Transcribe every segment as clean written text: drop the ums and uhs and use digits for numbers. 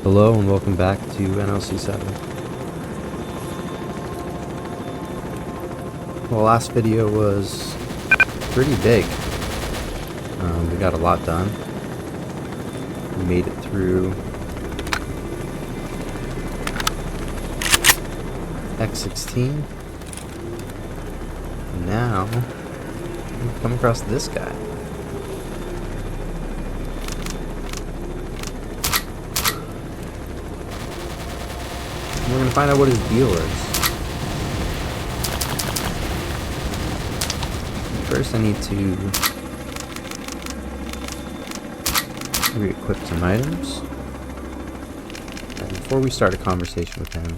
Hello and welcome back to NLC7. Well, the last video was pretty big. We got a lot done. We made it through X16. And now we've come across this guy. We're gonna find out what his deal is. First, I need to re-equip some items. And before we start a conversation with him,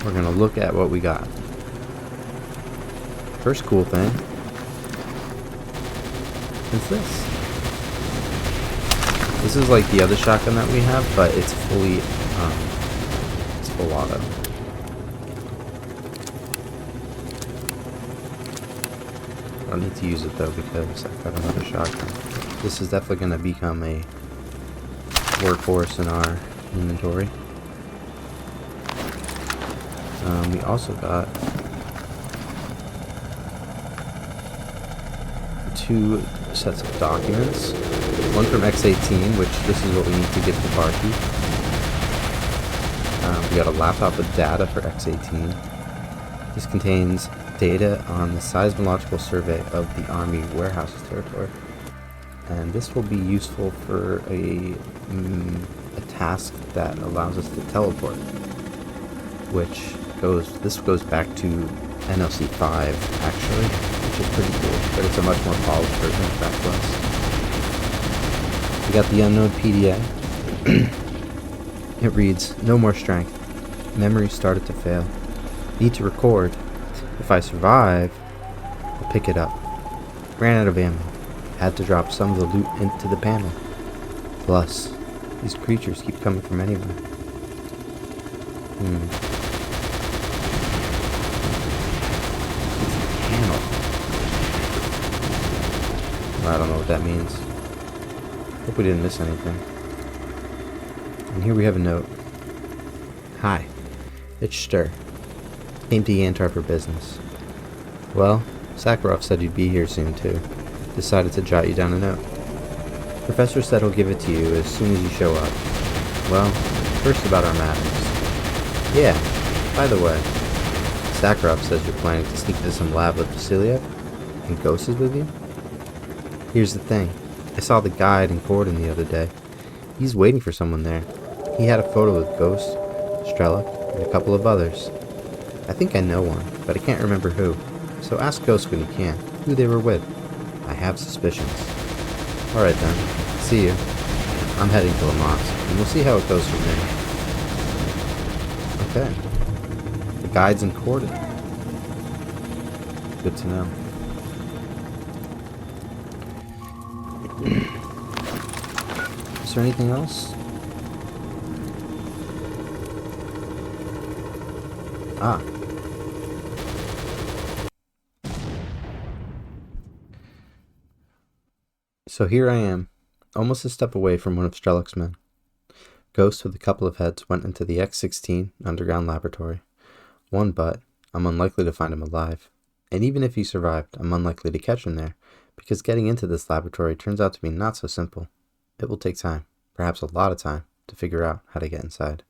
we're gonna look at what we got. First cool thing is this. This is like the other shotgun that we have, but it's fully, it's full auto. I don't need to use it though because I've got another shotgun. This is definitely going to become a workhorse in our inventory. We also got two sets of documents. One from X18, which this is what we need to give to Barkeep. We got a laptop with data for X18. This contains data on the seismological survey of the Army warehouses territory. And this will be useful for a task that allows us to teleport. This goes back to NLC5 actually, which is pretty cool, but it's a much more polished version of that quest. We got the unknown PDA. It reads, "No more strength. Memory started to fail. Need to record. If I survive, I'll pick it up. Ran out of ammo. Had to drop some of the loot into the panel. Plus, these creatures keep coming from anywhere." It's a panel. Well, I don't know what that means. Hope we didn't miss anything. And here we have a note. "Hi, it's S.T.A.L.K.E.R. Came to Yantar for business. Well, Sakharov said you'd be here soon too. Decided to jot you down a note. Professor said he'll give it to you as soon as you show up. Well, first about our matters. Yeah, by the way, Sakharov says you're planning to sneak into some lab with Vasilyev, and Ghost is with you? Here's the thing. I saw the guide in Gordon the other day. He's waiting for someone there. He had a photo with Ghost, S.T.A.L.K.E.R, and a couple of others. I think I know one, but I can't remember who. So ask Ghost when you can, who they were with. I have suspicions. Alright then, see you. I'm heading to the mosque, and we'll see how it goes from there." Okay. The guide's in Gordon. Good to know. Is there anything else? Ah. So here I am, almost a step away from one of S.T.A.L.K.E.'s men. Ghost with a couple of heads went into the X16 underground laboratory. But I'm unlikely to find him alive. And even if he survived, I'm unlikely to catch him there, because getting into this laboratory turns out to be not so simple. It will take time, perhaps a lot of time, to figure out how to get inside.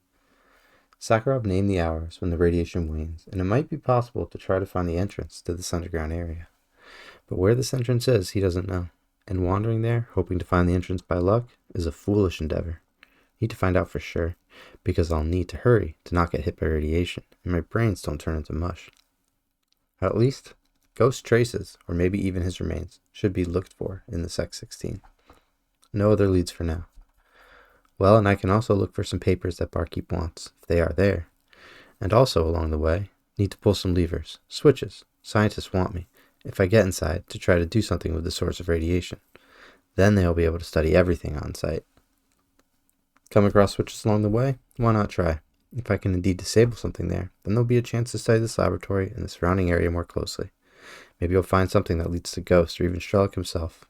Sakharov named the hours when the radiation wanes, and it might be possible to try to find the entrance to this underground area. But where this entrance is, he doesn't know, and wandering there, hoping to find the entrance by luck, is a foolish endeavor. Need to find out for sure, because I'll need to hurry to not get hit by radiation, and my brains don't turn into mush. At least, Ghost traces, or maybe even his remains, should be looked for in this X16. No other leads for now. Well, and I can also look for some papers that Barkeep wants, if they are there. And also, along the way, need to pull some levers, switches. Scientists want me, if I get inside, to try to do something with the source of radiation. Then they'll be able to study everything on site. Come across switches along the way? Why not try? If I can indeed disable something there, then there'll be a chance to study this laboratory and the surrounding area more closely. Maybe you'll find something that leads to Ghost or even S.T.A.L.K.E.R himself.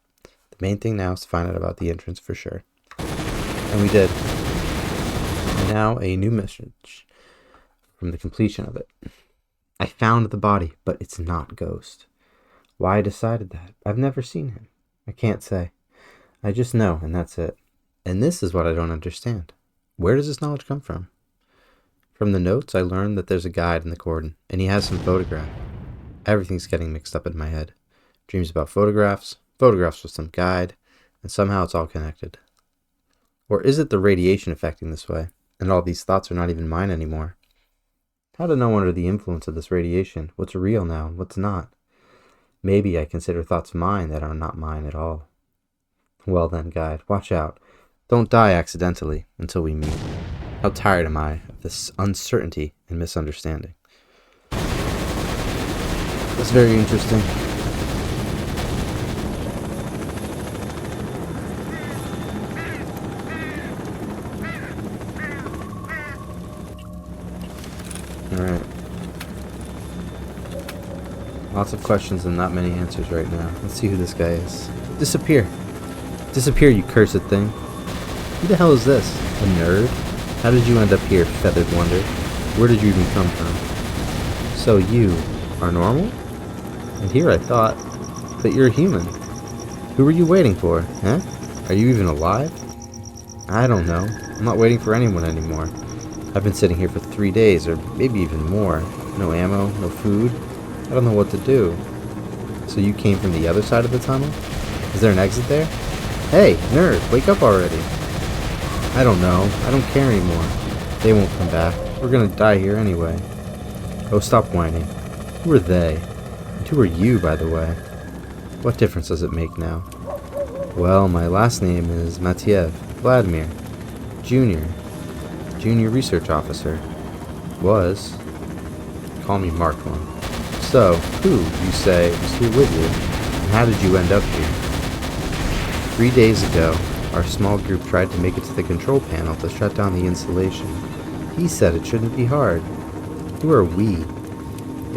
The Main thing now is to find out about the entrance for sure. And we did. And now a new message from the completion of it. I found the body, but it's not Ghost. Why I decided that? I've never seen him. I can't say. I just know, and that's it. And this is what I don't understand. Where does this knowledge come from? From the notes, I learned that there's a guide in the cordon, and he has some photograph. Everything's getting mixed up in my head. Dreams about photographs, photographs with some guide, and somehow it's all connected. Or is it the radiation affecting this way, and all these thoughts are not even mine anymore? How to know under the influence of this radiation what's real now and what's not? Maybe I consider thoughts mine that are not mine at all. Well then, guide, watch out. Don't die accidentally until we meet. How tired am I of this uncertainty and misunderstanding? That's very interesting. Alright. Lots of questions and not many answers right now. Let's see who this guy is. Disappear! Disappear, you cursed thing! Who the hell is this? A nerd? How did you end up here, feathered wonder? Where did you even come from? So you are normal? And here I thought that you're a human. Who were you waiting for, huh? Are you even alive? I don't know. I'm not waiting for anyone anymore. I've been sitting here for 3 days, or maybe even more. No ammo, no food. I don't know what to do. So you came from the other side of the tunnel? Is there an exit there? Hey, nerd, wake up already. I don't know. I don't care anymore. They won't come back. We're gonna die here anyway. Oh, stop whining. Who are they? And who are you, by the way? What difference does it make now? Well, my last name is Matiev, Vladimir. Junior Research Officer. Was. Call me Mark One. So, who, you say, was here with you? And how did you end up here? 3 days ago, our small group tried to make it to the control panel to shut down the installation. He said it shouldn't be hard. Who are we?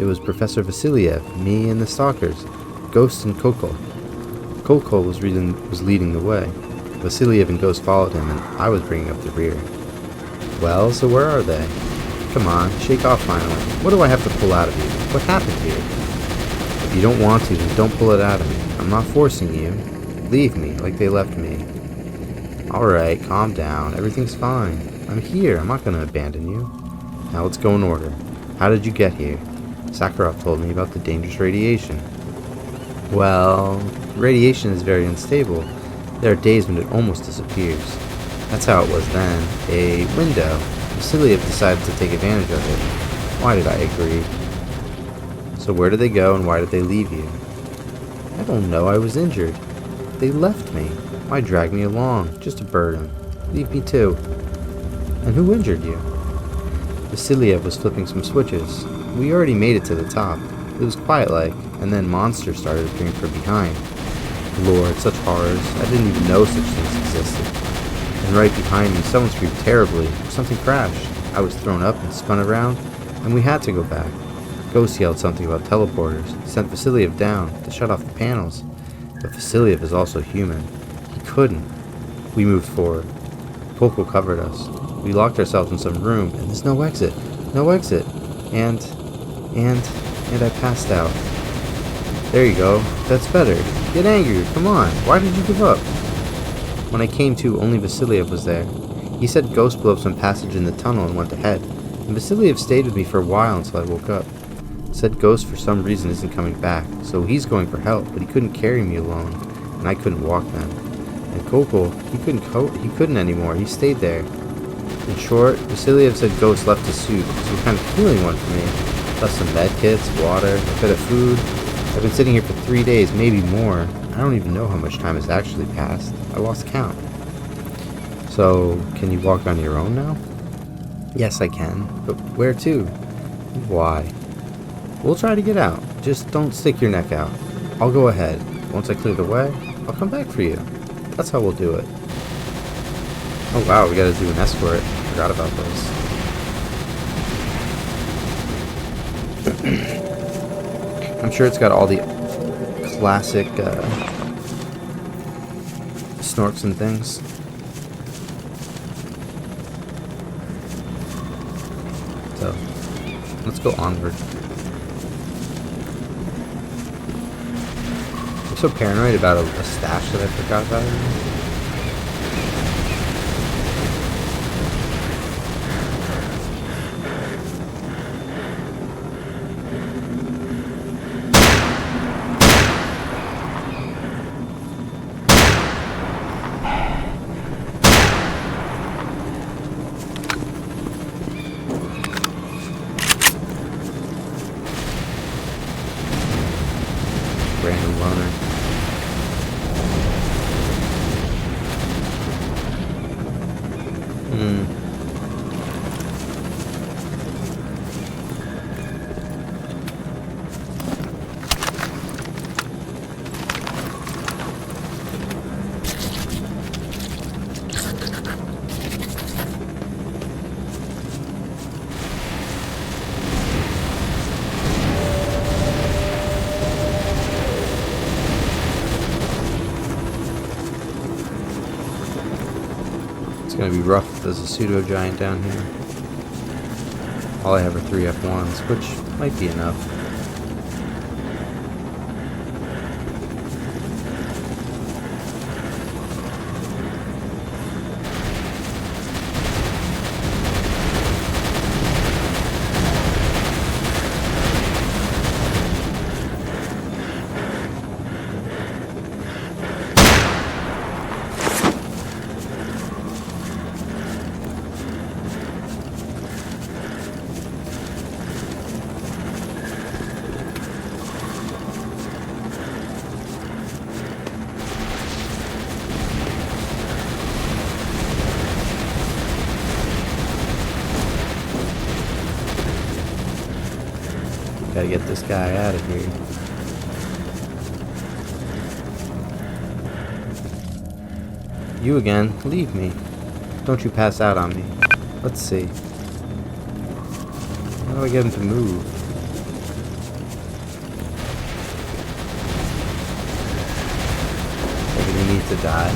It was Professor Vasiliev, me, and the stalkers, Ghost and Kokol. Kokol was leading the way. Vasiliev and Ghost followed him, and I was bringing up the rear. Well, so where are they? Come on, shake off finally. What do I have to pull out of you? What happened here? If you don't want to, then don't pull it out of me. I'm not forcing you. Leave me, like they left me. Alright, calm down. Everything's fine. I'm here. I'm not going to abandon you. Now let's go in order. How did you get here? Sakharov told me about the dangerous radiation. Well, radiation is very unstable. There are days when it almost disappears. That's how it was then. A window. Vasiliev decided to take advantage of it. Why did I agree? So where did they go and why did they leave you? I don't know. I was injured. They left me. Why drag me along? Just a burden. Leave me too. And who injured you? Vasiliev was flipping some switches. We already made it to the top. It was quiet-like, and then monsters started appearing from behind. Lord, such horrors. I didn't even know such things existed. And right behind me, someone screamed terribly. Something crashed. I was thrown up and spun around, and we had to go back. Ghost yelled something about teleporters. He sent Vasiliev down to shut off the panels. But Vasiliev is also human. He couldn't. We moved forward. Kokol covered us. We locked ourselves in some room, and there's no exit. No exit. And I passed out. There you go. That's better. Get angry. Come on. Why did you give up? When I came to, only Vasiliev was there. He said Ghost blew up some passage in the tunnel and went ahead. And Vasiliev stayed with me for a while until I woke up. Said Ghost for some reason isn't coming back, so he's going for help, but he couldn't carry me alone, and I couldn't walk then. And Kokol, he couldn't anymore. He stayed there. In short, Vasiliev said Ghost left his suit, some kind of healing one for me. Left some med kits, water, a bit of food. I've been sitting here for 3 days, maybe more. I don't even know how much time has actually passed. I lost count. So, can you walk on your own now? Yes, I can. But where to? Why? We'll try to get out. Just don't stick your neck out. I'll go ahead. Once I clear the way, I'll come back for you. That's how we'll do it. Oh wow, we gotta do an escort. Forgot about those. I'm sure it's got all the classic snorks and things. So, let's go onward. I'm so paranoid about a stash that I forgot about. Random loner. It's gonna be rough if there's a pseudo giant down here. All I have are 3 F1s, which might be enough. Gotta get this guy out of here. You again. Leave me. Don't you pass out on me. Let's see. How do I get him to move? Maybe he needs to die.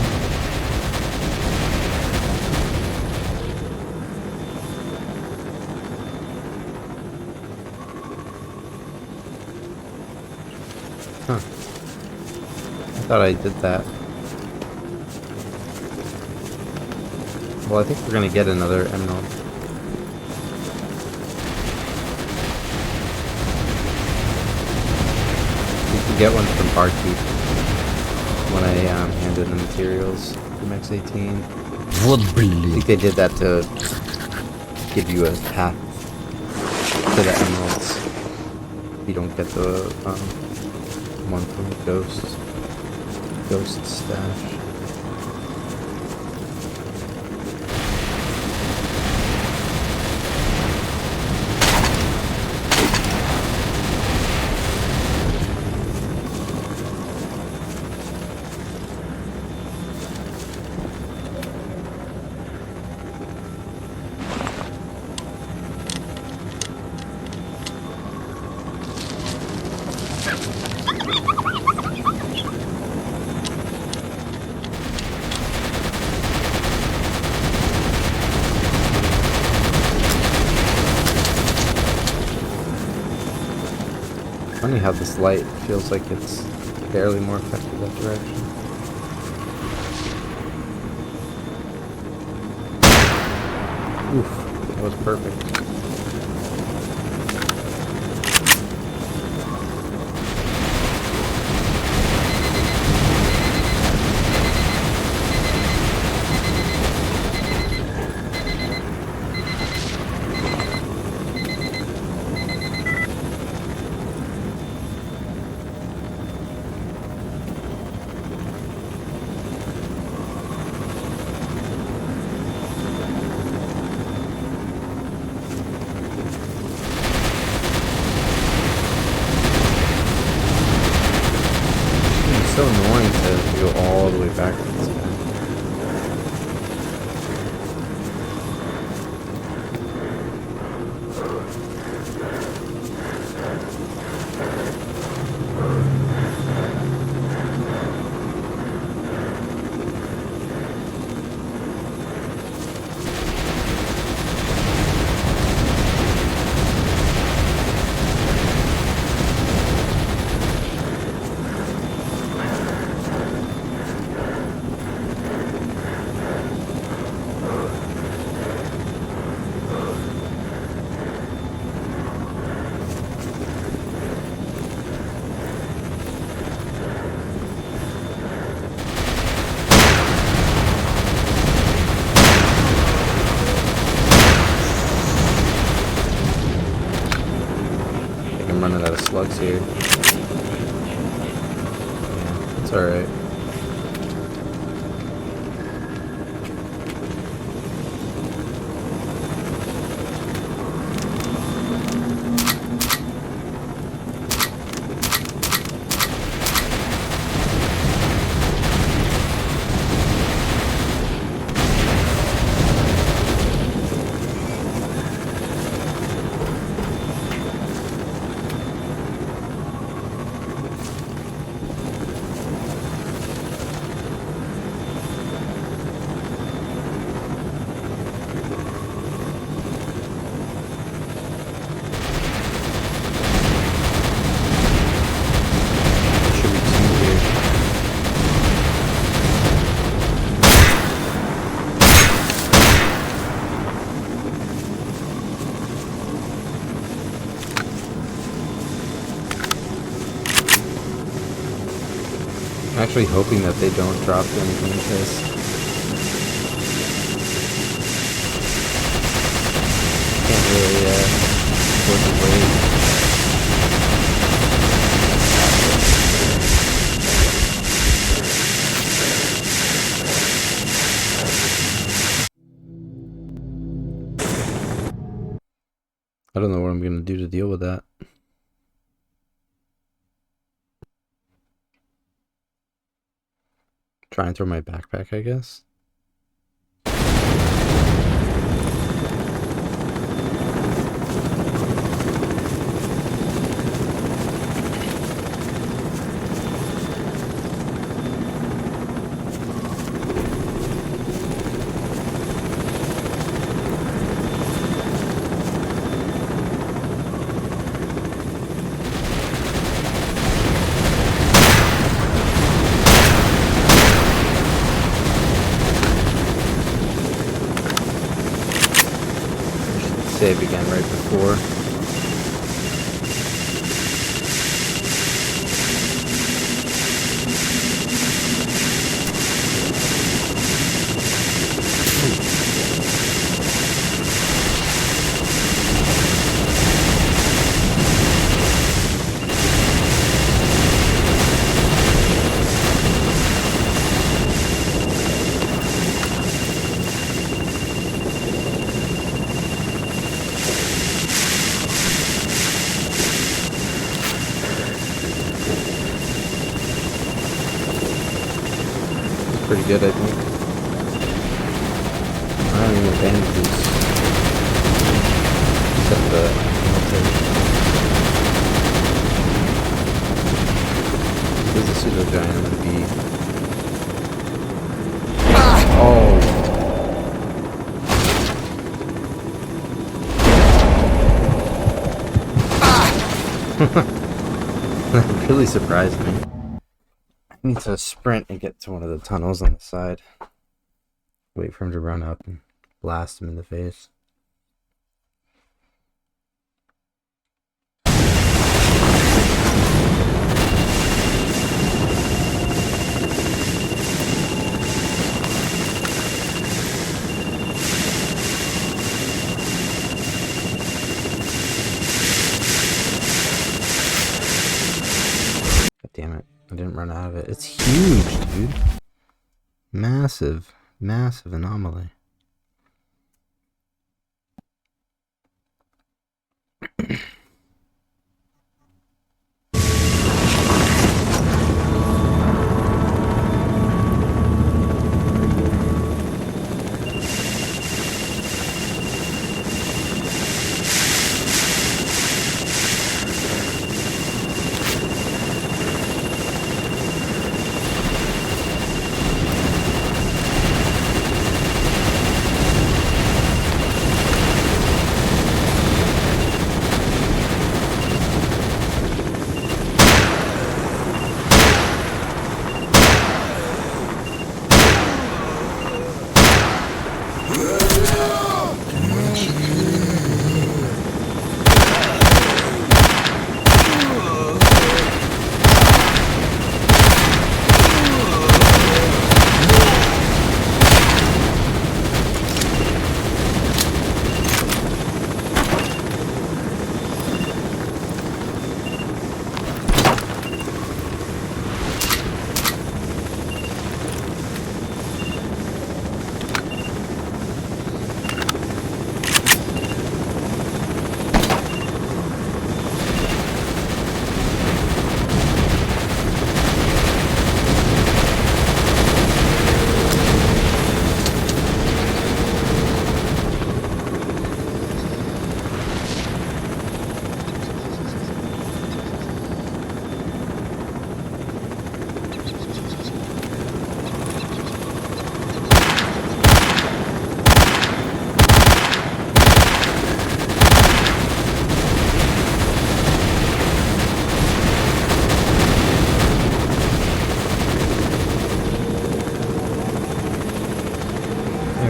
Huh. I thought I did that. Well, I think we're gonna get another emerald. We can get one from Barkeep when I hand in the materials from X18. I think they did that to give you a path to the emeralds. If you don't get the one from the ghost stash. Funny how this light feels like it's barely more effective that direction. Oof, that was perfect. It's so annoying to go all the way back to this guy. slugs here. Yeah, it's alright. I'm actually hoping that they don't drop anything because can't really afford to wait. I don't know what I'm gonna do to deal with that. Try and throw my backpack, I guess. Save again right before. Pretty good, I think. I don't even have bandages. Except the there's a pseudo giant. I'm gonna be. Oh! That really surprised me. I need to sprint and get to one of the tunnels on the side. Wait for him to run up and blast him in the face. God damn it. I didn't run out of it. It's huge, dude. Massive, massive anomaly.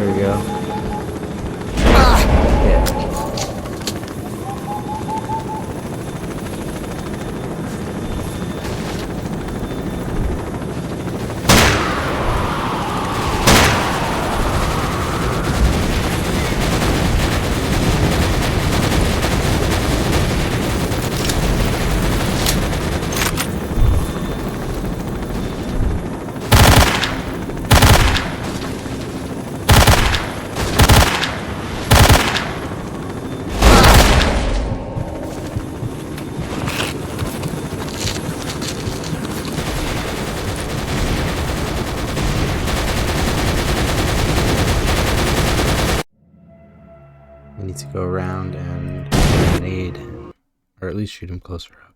There we go. Yeah. We need to go around and grenade, or at least shoot him closer up.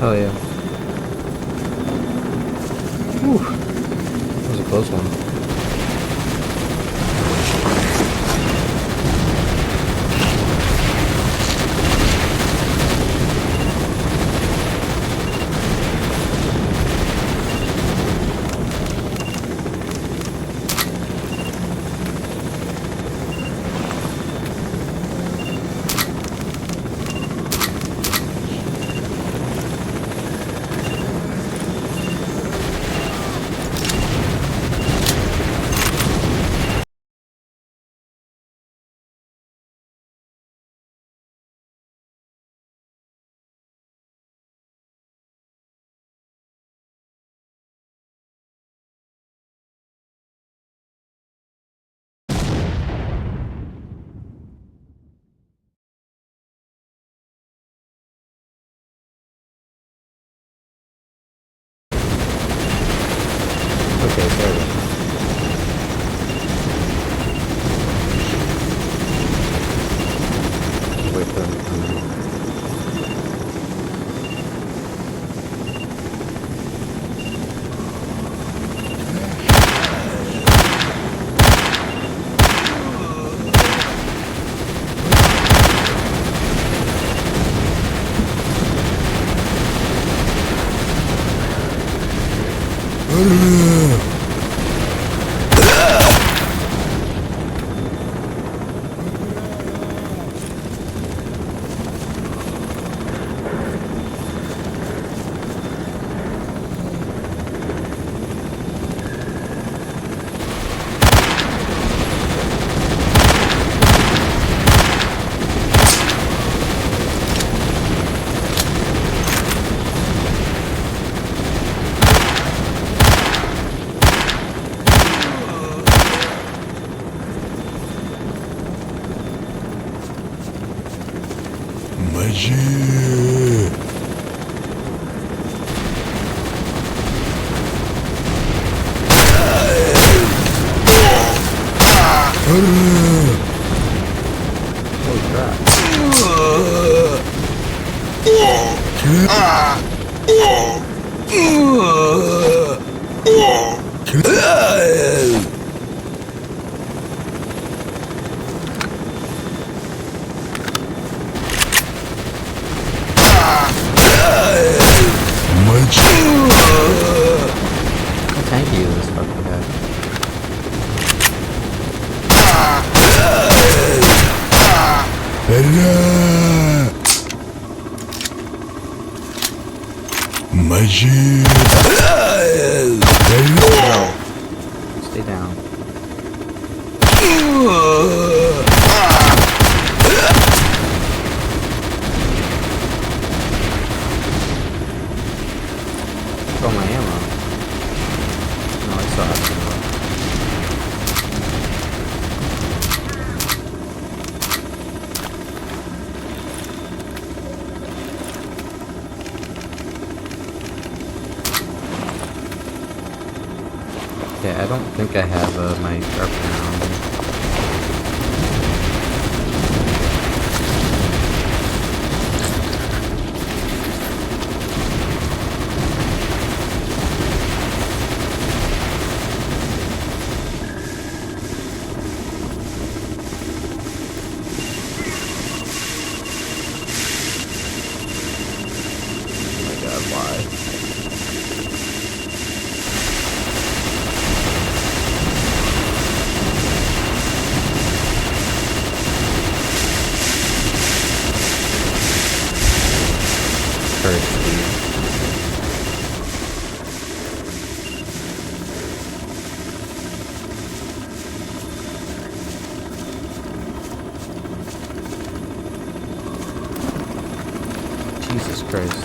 Oh yeah. Whew. That was a close one. Tanky is this fucking guy. Stay down. Oh, my ammo. No, I saw it. Okay, I don't think I have my sharpener on me. Jesus Christ.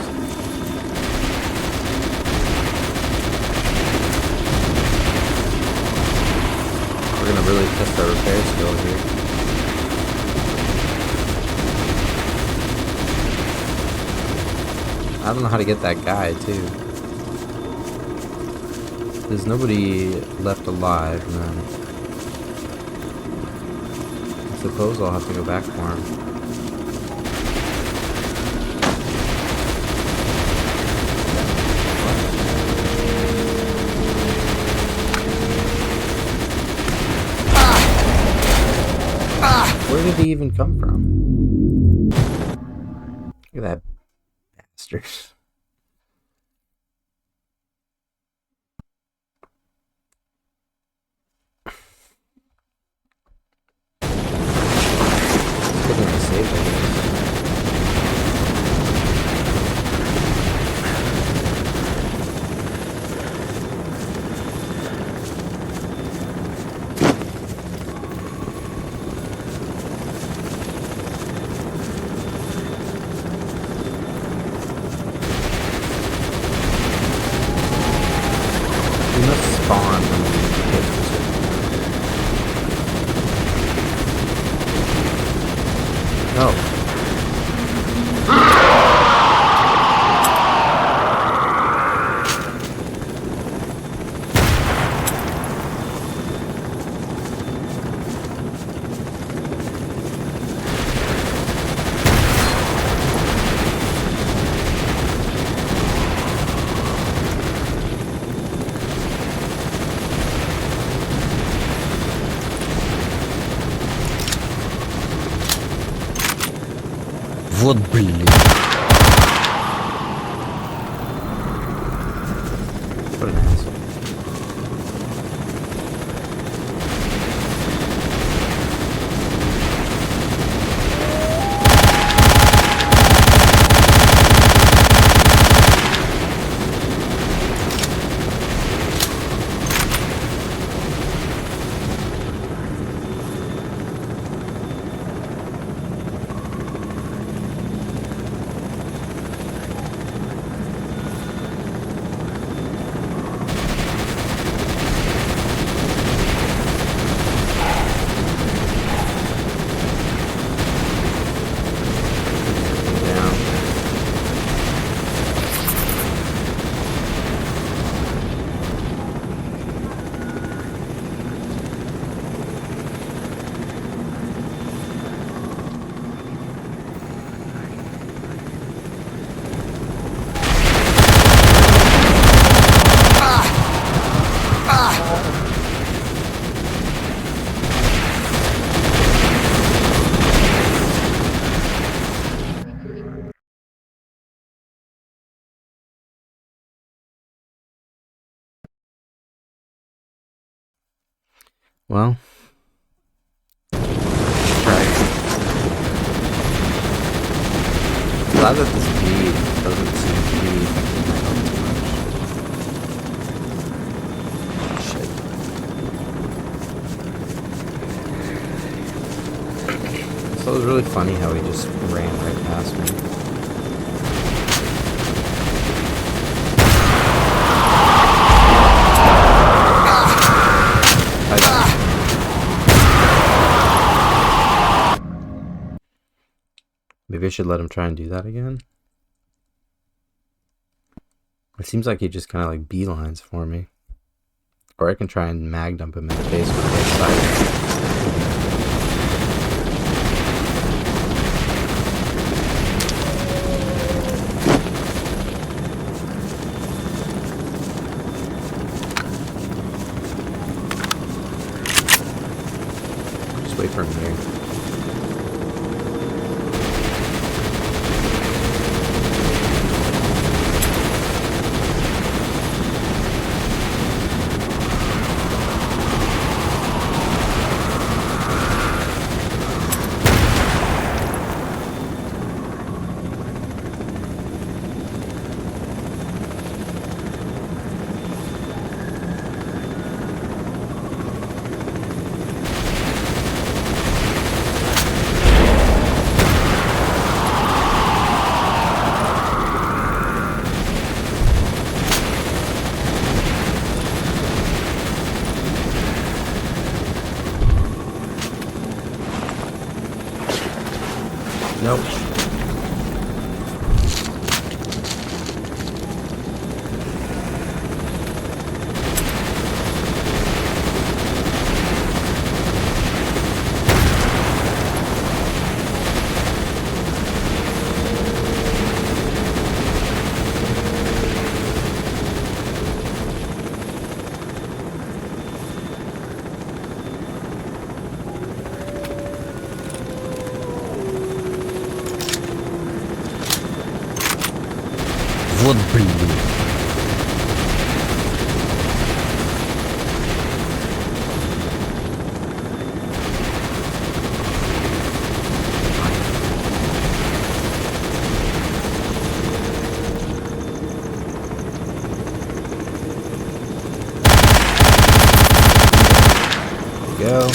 We're gonna really test our repair skills here. I don't know how to get that guy, too. There's nobody left alive, man. I suppose I'll have to go back for him. Where did he even come from? Look at that bastard. Getting a save, I guess. We must spawn when we hit this. No. Вот блин. What an asshole. Well, try. Glad that this bead doesn't seem to be affecting my health too much. Shit. So it was really funny how he just ran right past me. Maybe I should let him try and do that again. It seems like he just kind of like beelines for me. Or I can try and mag dump him in the face with both sides. Just wait for him here. Nope. Вот блин. Go.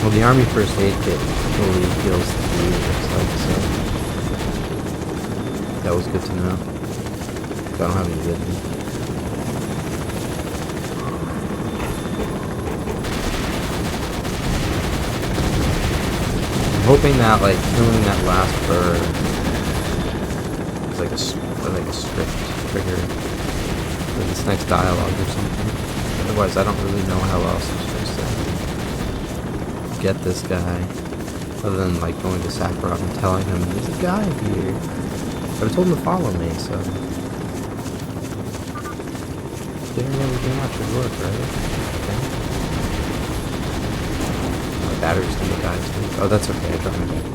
Well, the Army First Aid Kit totally heals the bleed, it looks like, so that was good to know. I don't have any with me. I'm hoping that, like, killing that last bird is like a script trigger for this next dialogue or something. Otherwise, I don't really know how else I'm supposed to get this guy, other than like going to S.T.A.L.K.E.R and telling him there's a guy here. But I told him to follow me, so figuring everything out should work, right? Okay. My battery's gonna die too. Oh, that's okay. I dropped my battery.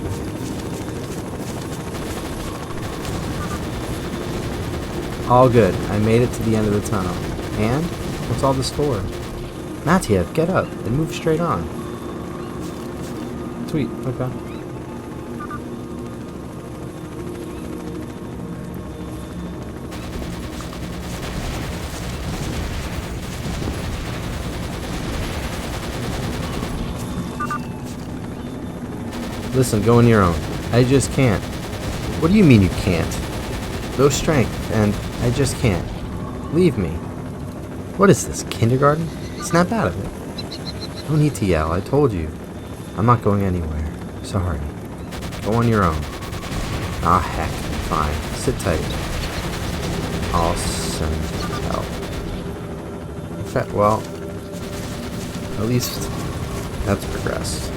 All good. I made it to the end of the tunnel. And what's all this for? Matiev, get up and move straight on. Sweet, okay. Listen, go on your own. I just can't. What do you mean you can't? No strength, and I just can't. Leave me. What is this, kindergarten? Snap out of it. No need to yell, I told you. I'm not going anywhere. Sorry. Go on your own. Ah, heck. Fine. Sit tight. I'll send help. Okay, well, at least that's progressed.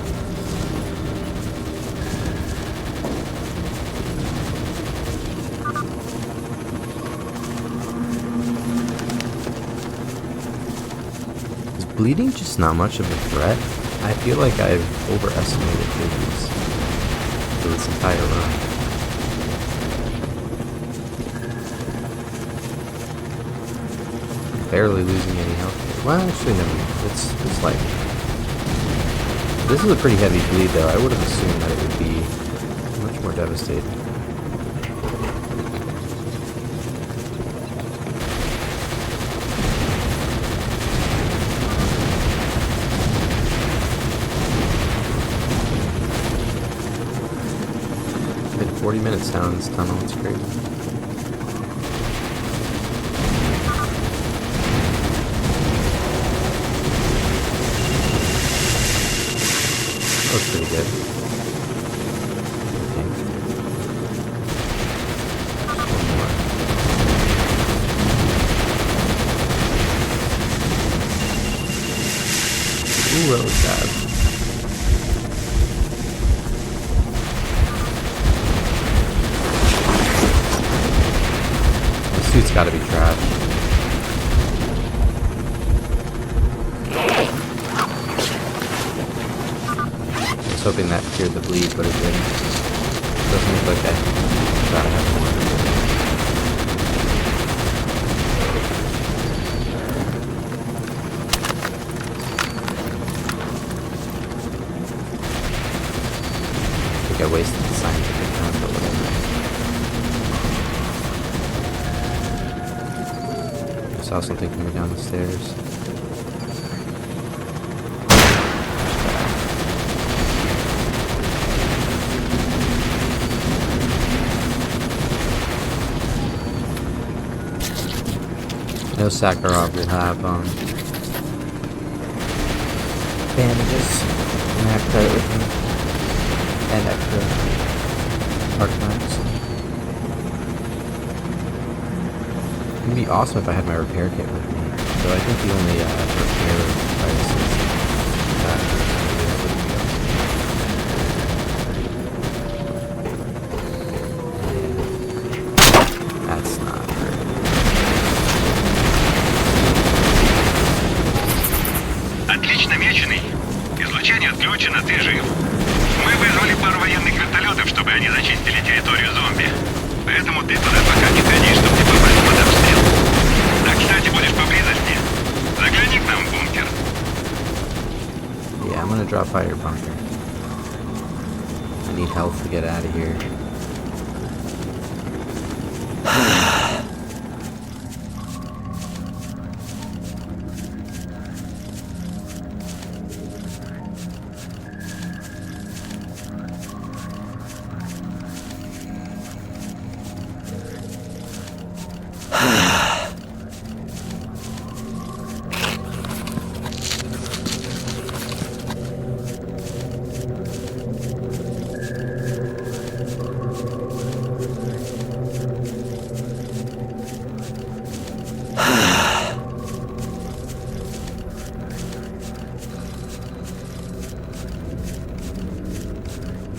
Is bleeding just not much of a threat? I feel like I've overestimated babies for this entire run. Barely losing any health. Well, actually, no. It's like... This is a pretty heavy bleed, though. I would have assumed that it would be much more devastating. Been 40 minutes down this tunnel. It's great. Looks pretty good. I think. One more. Ooh, that was bad. This suit's gotta be trash. Hoping that cured the bleed, but it didn't. Doesn't look like I gotta have more. I think I wasted the scientific time, but whatever. I saw something coming down the stairs. No S.T.A.L.K.E.R will have bandages, and I have credit with me, and extra artifacts. It'd be awesome if I had my repair kit with me, so I think the only repair device is that. That's not very. Отлично меченый. Излучение отключено, ты жив. Мы вызвали пару военных вертолетов, чтобы они зачистили территорию зомби. Поэтому ты туда пока не ходи, чтобы не попасть под обстрел. А, кстати, будешь поблизости. Загляни к нам в бункер. Yeah, I'm gonna drop by your bunker. I need health to get out of here.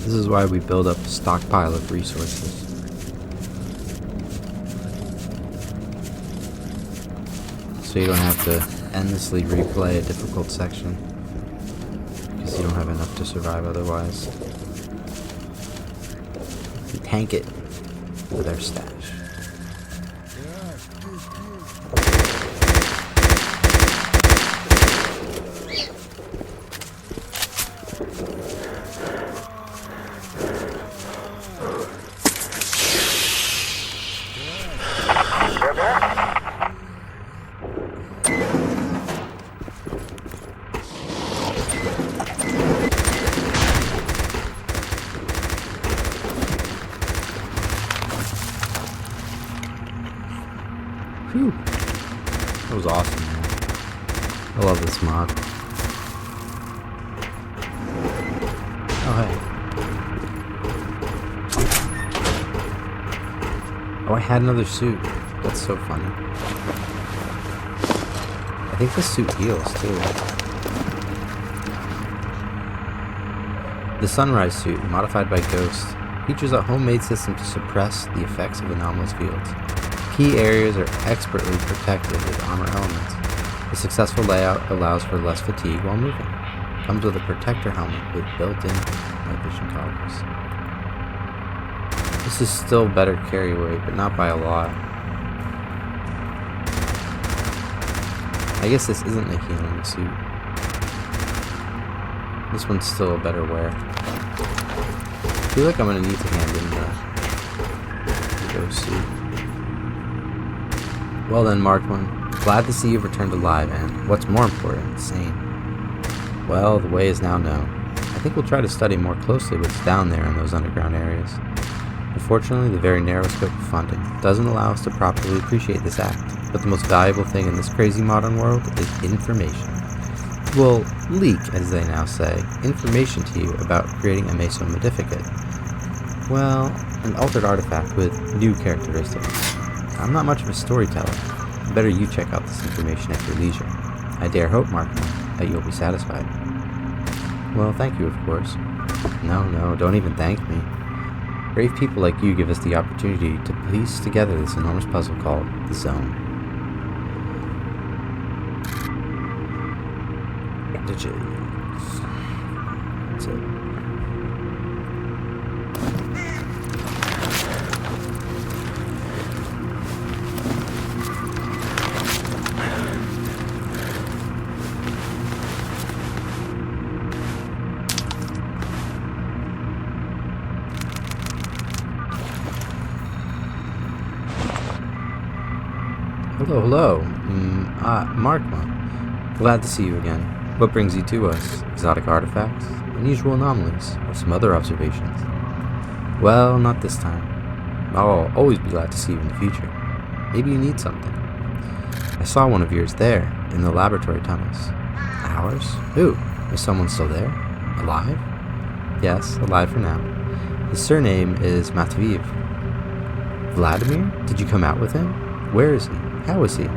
This is why we build up a stockpile of resources. So you don't have to endlessly replay a difficult section, because you don't have enough to survive otherwise. You tank it with our stash. Whew. That was awesome, man. I love this mod. Oh, hey. Oh, I had another suit. That's so funny. I think the suit heals, too. The Sunrise suit, modified by Ghost, features a homemade system to suppress the effects of anomalous fields. Key areas are expertly protected with armor elements. The successful layout allows for less fatigue while moving. Comes with a protector helmet with built-in night vision goggles. This is still better carry weight, but not by a lot. I guess this isn't a healing suit. This one's still a better wear. I feel like I'm gonna need to hand in the Ghost suit. Well then, Marked One. Glad to see you've returned alive, and what's more important, sane. Well, the way is now known. I think we'll try to study more closely what's down there in those underground areas. Unfortunately, the very narrow scope of funding doesn't allow us to properly appreciate this act, but the most valuable thing in this crazy modern world is information. We'll leak, as they now say, information to you about creating a Meso Modificate. Well, an altered artifact with new characteristics. I'm not much of a storyteller. Better you check out this information at your leisure. I dare hope, Mark, that you'll be satisfied. Well, thank you, of course. No, don't even thank me. Brave people like you give us the opportunity to piece together this enormous puzzle called the Zone. Bandages. That's it. Hello. Markma. Glad to see you again. What brings you to us? Exotic artifacts? Unusual anomalies? Or some other observations? Well, not this time. I'll always be glad to see you in the future. Maybe you need something. I saw one of yours there, in the laboratory tunnels. Ours? Who? Is someone still there? Alive? Yes, alive for now. His surname is Matveev. Vladimir? Did you come out with him? Where is he? How is he?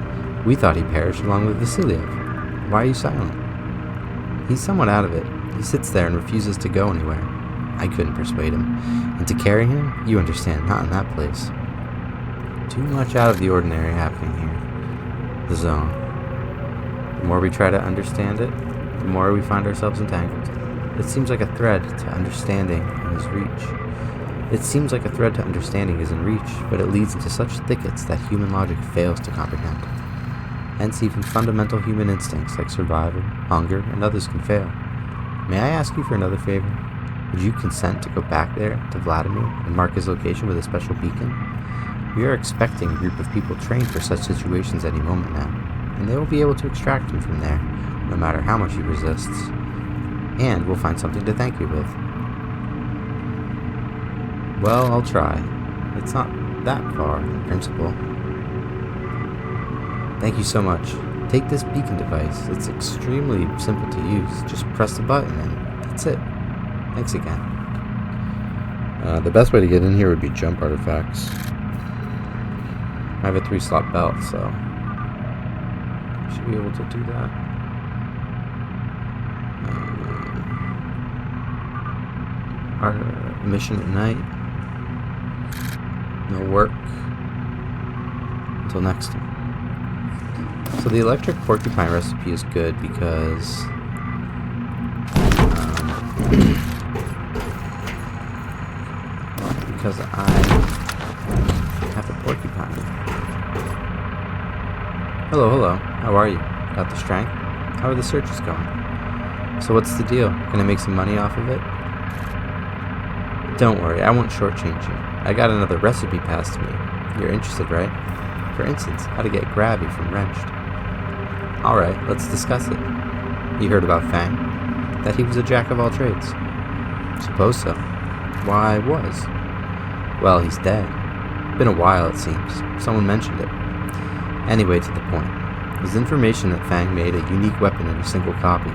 We thought he perished along with Vasiliev. Why are you silent? He's somewhat out of it. He sits there and refuses to go anywhere. I couldn't persuade him. And to carry him, you understand, not in that place. Too much out of the ordinary happening here. The Zone. The more we try to understand it, the more we find ourselves entangled. It seems like a thread to understanding is reach. It seems like a thread to understanding is in reach, but it leads into such thickets that human logic fails to comprehend. Hence, even fundamental human instincts like survival, hunger, and others can fail. May I ask you for another favor? Would you consent to go back there to Vladimir and mark his location with a special beacon? We are expecting a group of people trained for such situations any moment now, and they will be able to extract him from there, no matter how much he resists. And we'll find something to thank you with. Well, I'll try. It's not that far, in principle. Thank you so much. Take this beacon device. It's extremely simple to use. Just press the button and that's it. Thanks again. The best way to get in here would be jump artifacts. I have a 3-slot belt, so I should be able to do that. Our mission at night. No work until next time. So the electric porcupine recipe is good because I have a porcupine. Hello. How are you? Got the strength? How are the searches going? So what's the deal? Gonna make some money off of it? Don't worry, I won't shortchange you. I got another recipe passed to me. You're interested, right? For instance, how to get grabby from Wrenched. Alright, let's discuss it. You heard about Fang? That he was a jack of all trades. Suppose so. Why was? Well, he's dead. Been a while, it seems. Someone mentioned it. Anyway, to the point. There's information that Fang made a unique weapon in a single copy.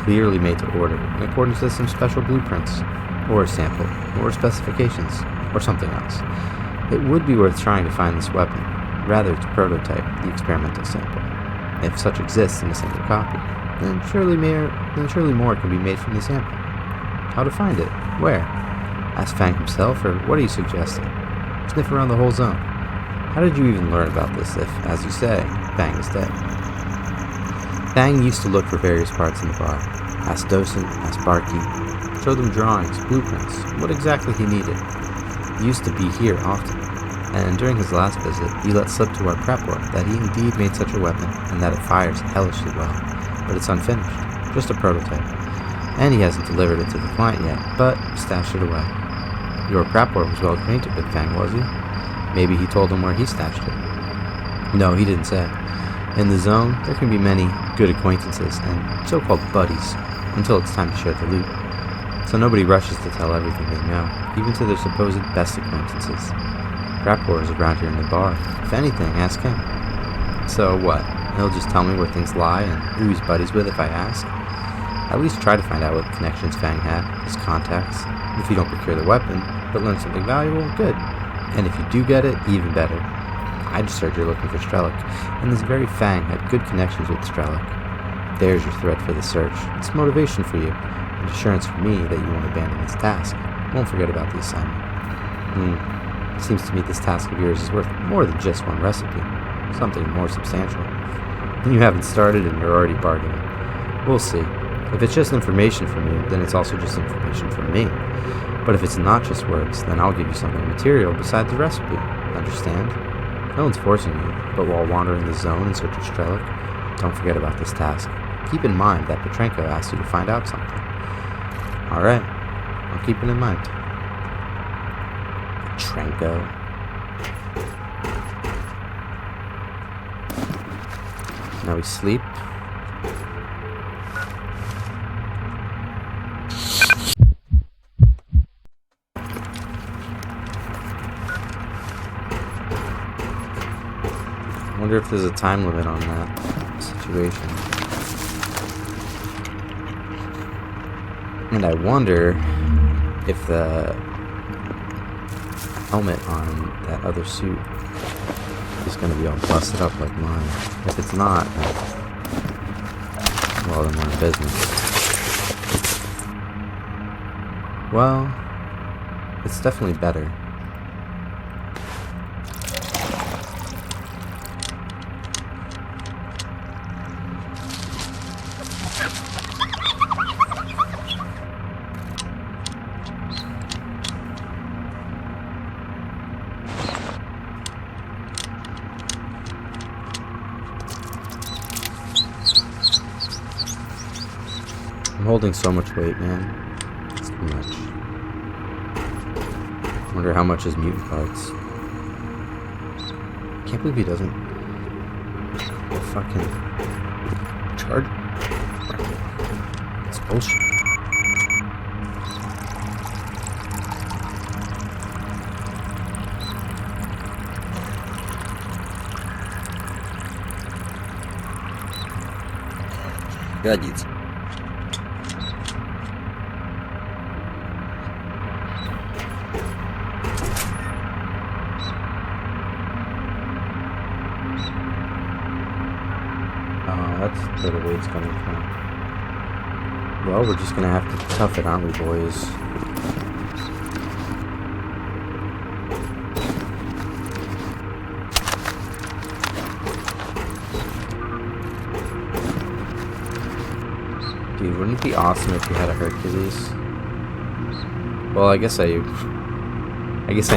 Clearly made to order, in accordance with some special blueprints. Or a sample, or specifications, or something else. It would be worth trying to find this weapon, rather to prototype the experimental sample. If such exists in a single copy, then surely more can be made from the sample. How to find it? Where? Ask Fang himself, or what are you suggesting? Sniff around the whole zone. How did you even learn about this if, as you say, Fang is dead? Fang used to look for various parts in the bar. Asked Docent, asked Barkeep, showed them drawings, blueprints, what exactly he needed. He used to be here often, and during his last visit, he let slip to our prep work that he indeed made such a weapon, and that it fires hellishly well, but it's unfinished, just a prototype. And he hasn't delivered it to the client yet, but stashed it away. Your Prapor was well acquainted with Fang, was he? Maybe he told him where he stashed it. No, he didn't say. In the zone, there can be many good acquaintances and so-called buddies until it's time to share the loot. So nobody rushes to tell everything they know, even to their supposed best acquaintances. Prapor is around here in the bar. If anything, ask him. So what? He'll just tell me where things lie and who he's buddies with if I ask? At least try to find out what connections Fang had, his contacts. If you don't procure the weapon, but learn something valuable, good. And if you do get it, even better. I just heard you're looking for S.T.A.L.K.E.R, and this very Fang had good connections with S.T.A.L.K.E.R. There's your thread for the search. It's motivation for you, and assurance for me that you won't abandon this task. Won't forget about the assignment. Seems to me this task of yours is worth more than just one recipe. Something more substantial. And you haven't started and you're already bargaining. We'll see. If it's just information from you, then it's also just information from me. But if it's not just words, then I'll give you something material besides the recipe. Understand? No one's forcing you, but while wandering the zone in search of S.T.A.L.K.E.R, don't forget about this task. Keep in mind that Petrenko asked you to find out something. Alright, I'll keep it in mind. Petrenko. Now we sleep. I wonder if there's a time limit on that situation. And I wonder if the helmet on that other suit is going to be all busted up like mine. If it's not, then, well, then we're in business. Well, it's definitely better. I'm holding so much weight, man. It's too much. Wonder how much is mutant parts. Can't believe he doesn't fucking charge. It's bullshit. Годится. That's where the weight's coming from. Well, we're just gonna have to tough it, aren't we, boys? Dude, wouldn't it be awesome if we had a Hercules? Well, I guess I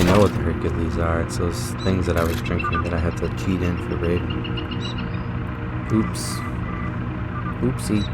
know what the Hercules are. It's those things that I was drinking that I had to cheat in for Raven. Oops. Oopsie.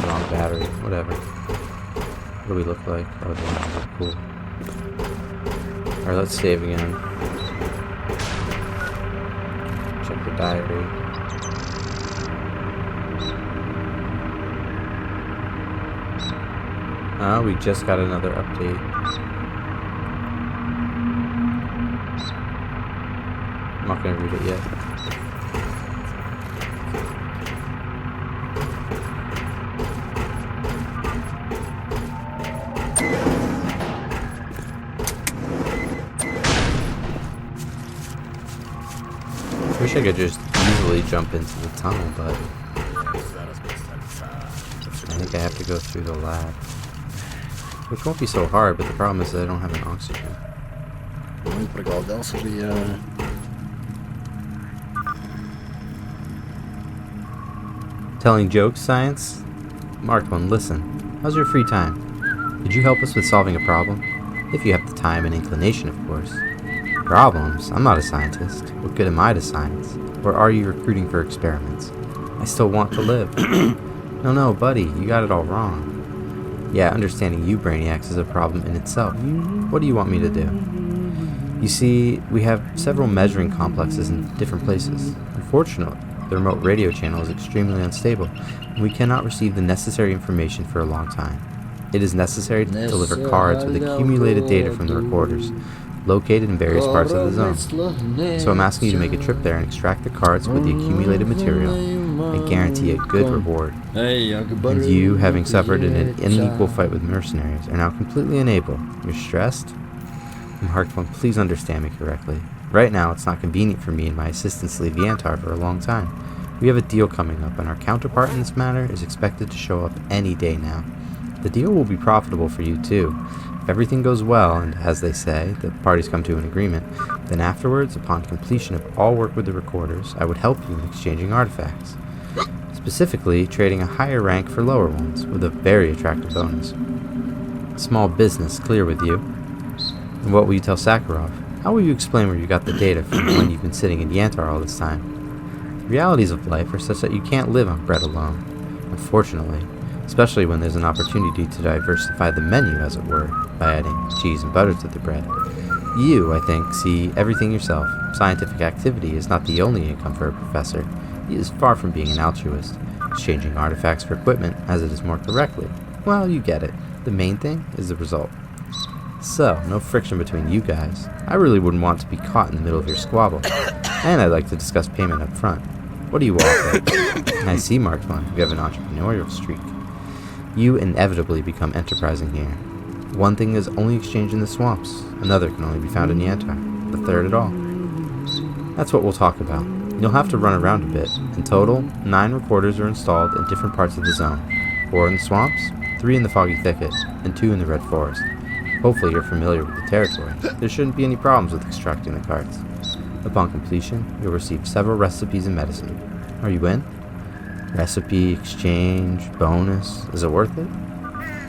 Wrong battery. Whatever. What do we look like? Oh, damn, that's cool. Alright, let's save again. Check the diary. We just got another update. I'm not gonna read it yet. Wish I could just easily jump into the tunnel, but I think I have to go through the lab. Which won't be so hard, but the problem is that I don't have an oxygen. Telling jokes, science? Marked one, listen. How's your free time? Could you help us with solving a problem? If you have the time and inclination, of course. Problems? I'm not a scientist. What good am I to science? Or are you recruiting for experiments? I still want to live. No, buddy, you got it all wrong. Yeah, understanding you brainiacs is a problem in itself. What do you want me to do? You see, we have several measuring complexes in different places. Unfortunately, the remote radio channel is extremely unstable, and we cannot receive the necessary information for a long time. It is necessary to deliver cards with accumulated data from the recorders, located in various parts of the zone. So I'm asking you to make a trip there and extract the cards with the accumulated material, and guarantee a good reward. And you, having suffered in an unequal fight with mercenaries, are now completely unable. You're stressed? Marked one, please understand me correctly. Right now, it's not convenient for me and my assistants to leave Yantar for a long time. We have a deal coming up, and our counterpart in this matter is expected to show up any day now. The deal will be profitable for you, too. If everything goes well, and as they say, the parties come to an agreement, then afterwards, upon completion of all work with the recorders, I would help you in exchanging artifacts. Specifically, trading a higher rank for lower ones, with a very attractive bonus. Small business, clear with you? And what will you tell Sakharov? How will you explain where you got the data from when you've been sitting in Yantar all this time? The realities of life are such that you can't live on bread alone, unfortunately, especially when there's an opportunity to diversify the menu, as it were, by adding cheese and butter to the bread. You, I think, see everything yourself. Scientific activity is not the only income for a professor. He is far from being an altruist, exchanging artifacts for equipment, as it is more correctly. Well, you get it. The main thing is the result. So, no friction between you guys. I really wouldn't want to be caught in the middle of your squabble. And I'd like to discuss payment up front. What do you offer? I see, Marked One. You have an entrepreneurial streak. You inevitably become enterprising here. One thing is only exchanged in the swamps. Another can only be found in Yantar. The third at all. That's what we'll talk about. You'll have to run around a bit. In total, 9 recorders are installed in different parts of the zone. 4 in the swamps, 3 in the foggy thicket, and 2 in the red forest. Hopefully you're familiar with the territory. There shouldn't be any problems with extracting the cards. Upon completion, you'll receive several recipes and medicine. Are you in? Recipe, exchange, bonus. Is it worth it?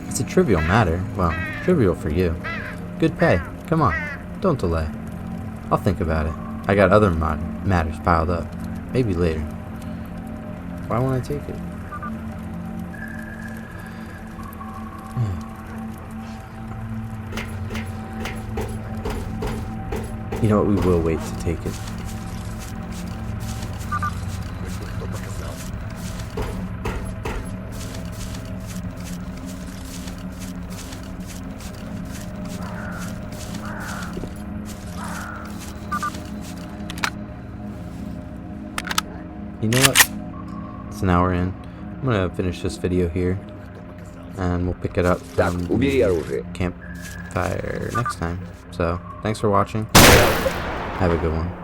It's a trivial matter. Well, trivial for you. Good pay. Come on. Don't delay. I'll think about it. I got other matters piled up. Maybe later. Why won't I take it? You know what, we will wait to take it. You know what? It's an hour in. I'm gonna finish this video here. And we'll pick it up on the campfire next time. So, thanks for watching. Have a good one.